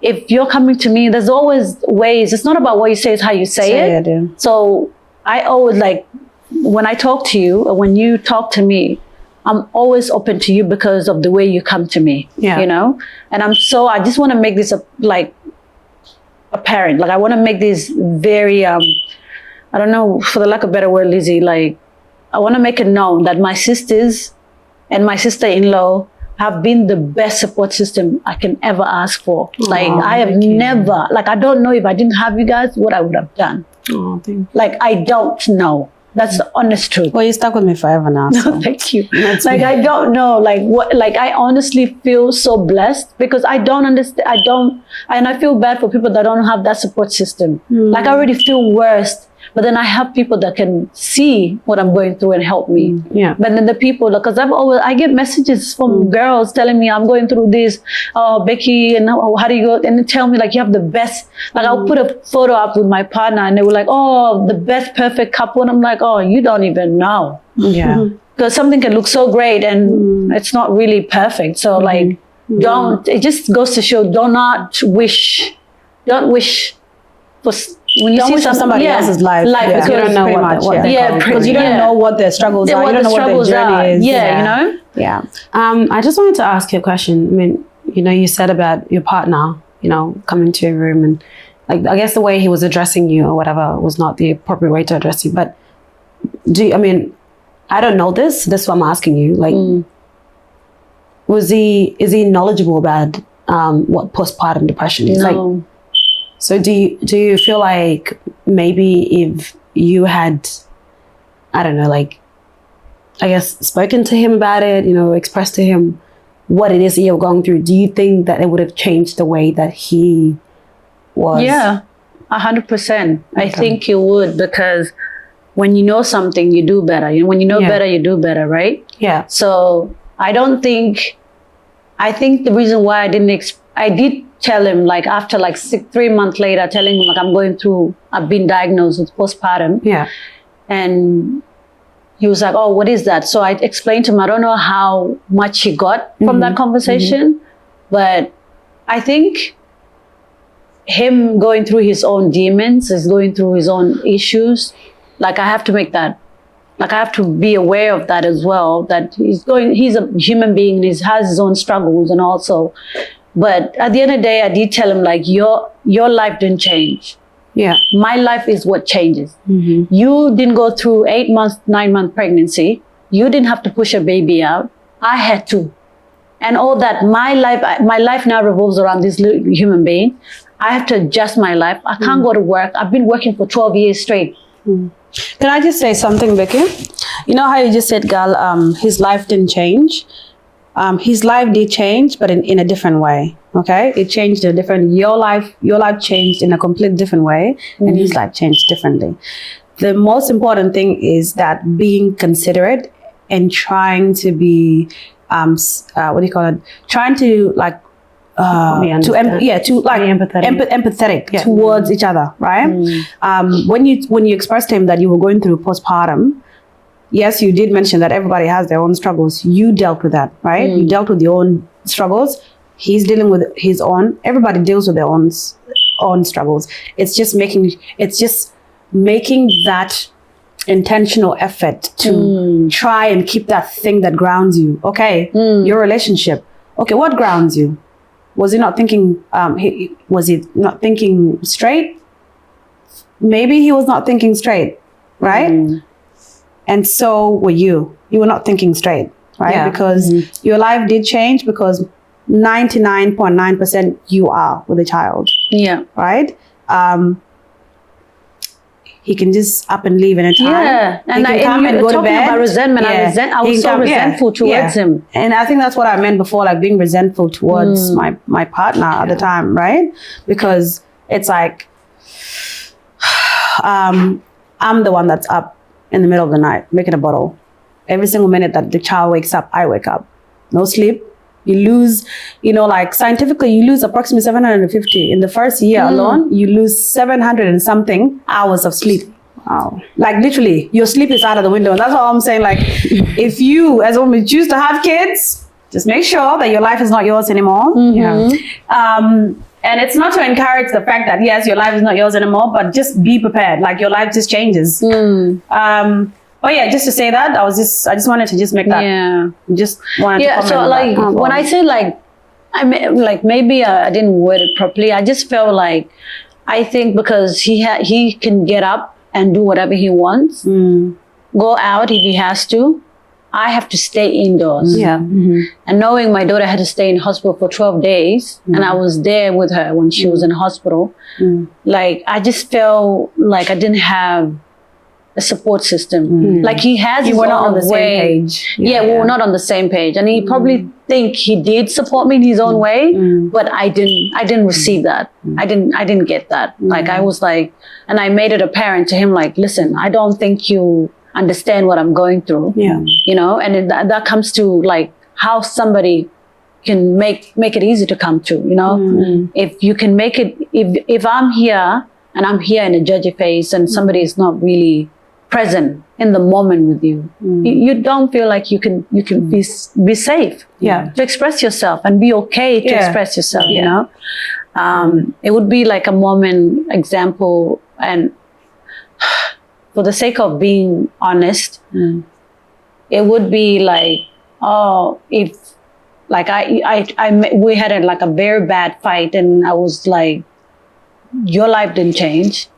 if you're coming to me, there's always ways. It's not about what you say, it's how you say it. So I always like, when I talk to you, or when you talk to me, I'm always open to you because of the way you come to me, you know? And I just want to make this apparent. Like, I want to make this very, I don't know, for the lack of a better word, Lizzie, like, I want to make it known that my sisters and my sister-in-law have been the best support system I can ever ask for. Like, I have never, like, I don't know if I didn't have you guys, what I would have done. Like, I don't know. That's the honest truth. Well, you're stuck with me forever now. So. Thank you. Like, I don't know, like, what, like, I honestly feel so blessed because I don't understand, and I feel bad for people that don't have that support system. Like, I already feel worse. But then I have people that can see what I'm going through and help me. But then the people, because I get messages from girls telling me I'm going through this. Oh, Becky, and how do you go? And they tell me like you have the best. Like I'll put a photo up with my partner, and they were like, "Oh, the best perfect couple." And I'm like, "Oh, you don't even know." Because something can look so great and it's not really perfect. So like, don't. It just goes to show, don't wish for. When you don't see wish for somebody else's life because you don't know what because you don't know what their struggles are. You don't know what their journey is. You know. I just wanted to ask you a question. I mean, you know, you said about your partner, you know, coming to your room and like, I guess the way he was addressing you or whatever was not the appropriate way to address you. But I don't know this. That's why I'm asking you. Like, is he knowledgeable about what postpartum depression is? No. Like, so do you feel like maybe if you had, I don't know, like, I guess spoken to him about it, you know, expressed to him what it is that you're going through, do you think that it would have changed the way that he was? Yeah, 100%. I think it would, because when you know something, you do better. When you know better, you do better, right? Yeah. So I think the reason why I did tell him, like, after like 3 months later, telling him like I've been diagnosed with postpartum. Yeah. And he was like, "Oh, what is that?" So I explained to him, I don't know how much he got from that conversation, but I think him going through his own demons, is going through his own issues. Like, I have to make that, like, I have to be aware of that as well, that he's a human being and he has his own struggles and also. But at the end of the day, I did tell him, like, your life didn't change. Yeah. My life is what changes. You didn't go through 8 months, 9 month pregnancy. You didn't have to push a baby out. I had to. And all that, my life now revolves around this human being. I have to adjust my life. I can't go to work. I've been working for 12 years straight. Can I just say something, Becky? You know how you just said, Gal, his life didn't change? His life did change, but in a different way. Okay, it changed your life changed in a completely different way, and his life changed differently. The most important thing is that being considerate and trying to be trying to like empathetic towards each other, right? When you expressed to him that you were going through postpartum, yes, you did mention that everybody has their own struggles. You dealt with that, right? You dealt with your own struggles. He's dealing with his own. Everybody deals with their own struggles. It's just making that intentional effort to try and keep that thing that grounds you. Okay, your relationship. Okay, what grounds you? Was he not thinking? Was he not thinking straight? Maybe he was not thinking straight, right? And so were you. You were not thinking straight, right? Yeah. Because your life did change, because 99.9% you are with a child. Yeah. Right? He can just up and leave anytime. Yeah. And you go to bed. About resentment, I was so resentful towards him. And I think that's what I meant before, like being resentful towards my partner at the time, right? Because it's like, I'm the one that's up in the middle of the night making a bottle. Every single minute that the child wakes up, I wake up. No sleep, You lose, like scientifically, you lose approximately 750 in the first year alone. You lose 700 and something hours of sleep. Wow. Like literally, your sleep is out of the window. And that's all I'm saying. Like, if you as a woman choose to have kids, just make sure that your life is not yours anymore. Yeah. And it's not to encourage the fact that yes, your life is not yours anymore, but just be prepared. Like your life just changes. But yeah, just to say that, I just wanted to just make that. Yeah. Just wanted to comment So on like that. when I say like, maybe I didn't word it properly. I just felt like, I think because he can get up and do whatever he wants, go out if he has to. I have to stay indoors. Yeah. And knowing my daughter had to stay in hospital for 12 days, and I was there with her when she was in hospital, like I just felt like I didn't have a support system. Like he has his were not own on the same way. page. Yeah, we were not on the same page, and he probably think he did support me in his own way, but I didn't receive that. I didn't get that. Like I was like, and I made it apparent to him, like, listen, I don't think you understand what I'm going through. Yeah. And that comes to like how somebody can make it easy to come to. If you can make it, if I'm here and I'm here in a judgy face and somebody is not really present in the moment with you, you don't feel like you can be safe. Yeah. To express yourself and be okay to express yourself. It would be like a moment example, and for the sake of being honest, it would be like, if like we had a very bad fight, and I was like, your life didn't change.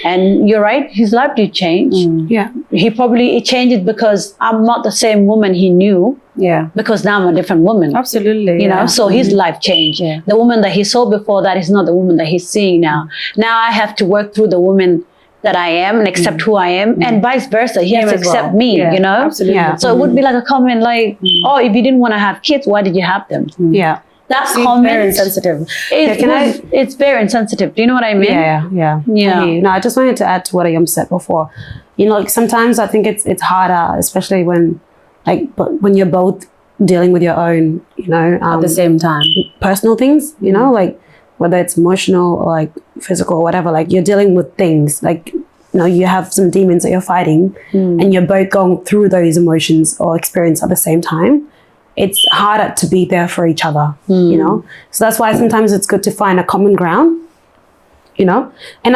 And you're right, his life did change. Yeah. It changed because I'm not the same woman he knew. Yeah. Because now I'm a different woman. Absolutely. So his life changed. Yeah. The woman that he saw before that is not the woman that he's seeing now. Now I have to work through the woman that I am and accept who I am, and vice versa. He has to accept me, Absolutely. Yeah. So it would be like a comment like, if you didn't want to have kids, why did you have them? Yeah. That See, comment, very insensitive. it's very insensitive. Do you know what I mean? Yeah. Yeah. No, I just wanted to add to what I said before. Like sometimes I think it's harder, especially when when you're both dealing with your own, At the same time. personal things, like whether it's emotional or like physical or whatever, like you're dealing with things like, you have some demons that you're fighting and you're both going through those emotions or experience at the same time. It's harder to be there for each other, So that's why sometimes it's good to find a common ground, and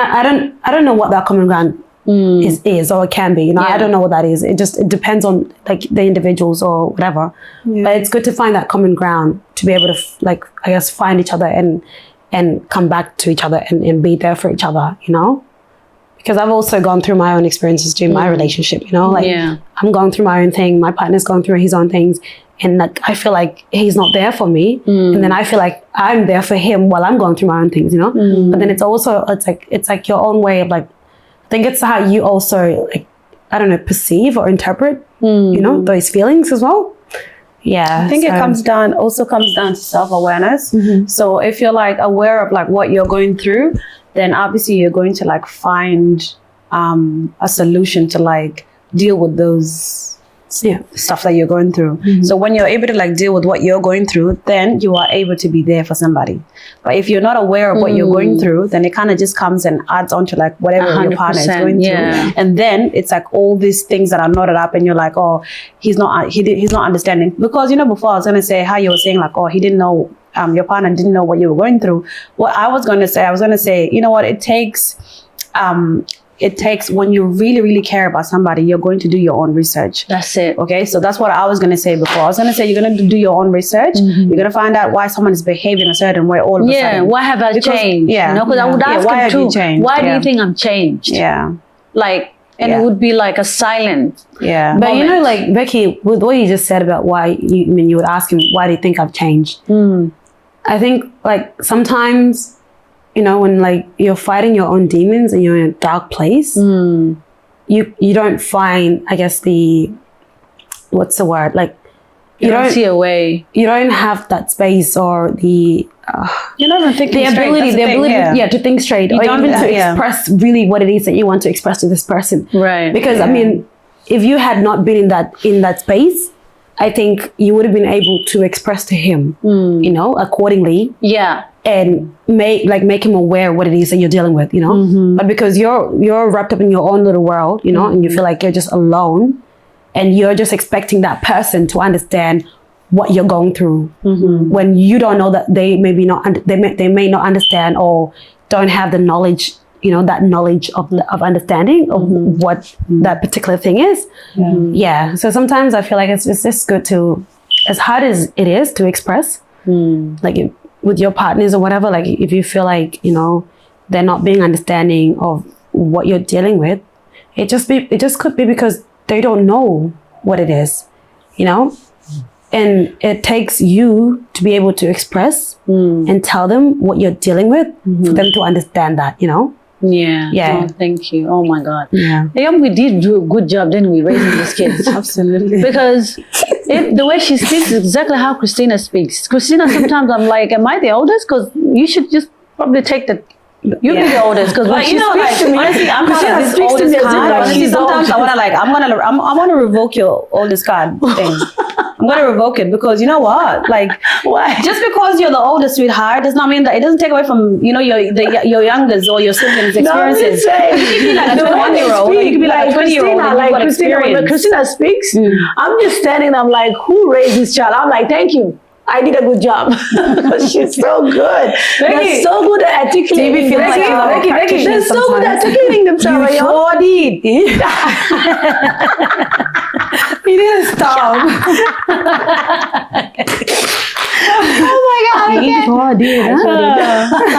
I don't know what that common ground is or it can be, I don't know what that is. It depends on like the individuals or whatever, but it's good to find that common ground to be able to find each other and come back to each other and be there for each other, because I've also gone through my own experiences during my relationship, I'm going through my own thing, my partner's going through his own things, and like I feel like he's not there for me, and then I feel like I'm there for him while I'm going through my own things, but then it's like your own way of like, I think it's how you also like, I don't know, perceive or interpret those feelings as well. Yeah, I think it comes down to self-awareness. So if you're like aware of like what you're going through, then obviously you're going to like find a solution to like deal with those stuff that you're going through. So when you're able to like deal with what you're going through, then you are able to be there for somebody. But if you're not aware of what you're going through, then it kind of just comes and adds on to like whatever your partner is going through. And then it's like all these things that are knotted up and you're like, oh, he's not understanding. Because, before I was going to say how you were saying like, oh, he didn't know, your partner didn't know what you were going through. What I was going to say, you know what, it takes when you really, really care about somebody, you're going to do your own research. That's it. Okay, so that's what I was going to say before. I was going to say you're going to do your own research. You're going to find out why someone is behaving a certain way all of a sudden. Yeah, why have I changed? Yeah. Because I would ask why him have too, you changed? why do you think I'm changed? Yeah. Like, and it would be like a silent Yeah. But moment. Like Becky, with what you just said about why you would ask him, why do you think I've changed? I think like sometimes, when like you're fighting your own demons and you're in a dark place, you don't find, I guess, what's the word? Like you don't see a way. You don't have that space or the you're not even thinking the ability to think straight, or even to express really what it is that you want to express to this person. Right. Because I mean, if you had not been in that space, I think you would have been able to express to him, you know, accordingly. Yeah. And make him aware of what it is that you're dealing with, you know. But because you're wrapped up in your own little world, you know, and you feel like you're just alone, and you're just expecting that person to understand what you're going through, when you don't know that they may not understand or don't have the knowledge, you know, that knowledge of understanding of what that particular thing is. So sometimes I feel like it's just good to, as hard as it is to express, like with your partners or whatever, like if you feel like, you know, they're not being understanding of what you're dealing with, it just could be because they don't know what it is, you know. And it takes you to be able to express and tell them what you're dealing with for them to understand that, you know. Yeah. Oh, thank you. Oh my God. Yeah. We did do a good job, didn't we, raising these kids? Absolutely. Because the way she speaks is exactly how Christina speaks. Christina, sometimes I'm like, am I the oldest? Because you should just probably take the. You be the oldest, because when she speaks to me, honestly, I'm not this oldest card. Honestly, sometimes I want to revoke your oldest card thing. I'm gonna revoke it, because you know what? Like, why? Just because you're the oldest, sweetheart, does not mean that it doesn't take away from, you know, your youngest or your siblings' experiences. No, you could be like a 21-year-old. You could be like a 20-year-old. Like Christina, when Christina speaks, I'm just standing. I'm like, who raised this child? I'm like, thank you. I did a good job. She's so good. They're so good at articulating. They're so good at articulating themselves. You sure did. You didn't stop. Oh my God! You sure did.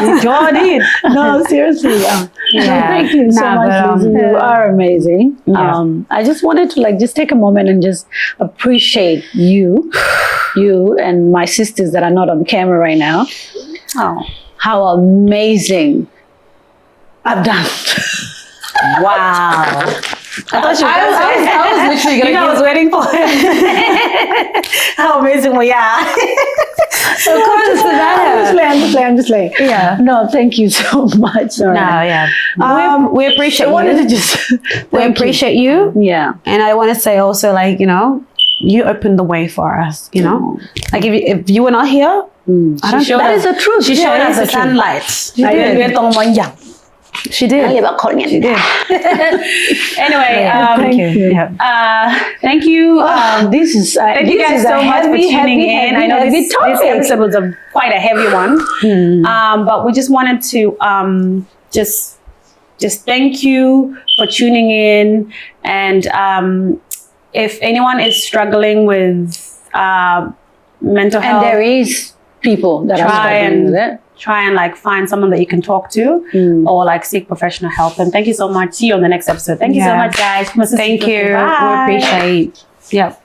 You sure did. No, seriously. Thank you so much, Lizzie. You are amazing. I just wanted to just take a moment and just appreciate you and my sisters that are not on camera right now. Oh, how amazing I've done. Wow. I thought I was literally going to I was waiting for it. How amazing we are. Of course, I'm just playing. Yeah. No, thank you so much. No, yeah. We appreciate you. We appreciate you. Yeah. And I want to say also, like, you know, you opened the way for us, you know. Like if you were not here, I don't that is the truth. She showed us the sunlight. She did. She did. Anyway, thank you. Thank you. This is thank you guys so much for tuning in. I know this episode was quite a heavy one, but we just wanted to just thank you for tuning in. And if anyone is struggling with mental health, and there is people that are struggling with it, try and like find someone that you can talk to or like seek professional help. And thank you so much. See you on the next episode. Thank you so much, guys. Thank you. Bye. We appreciate. Yep.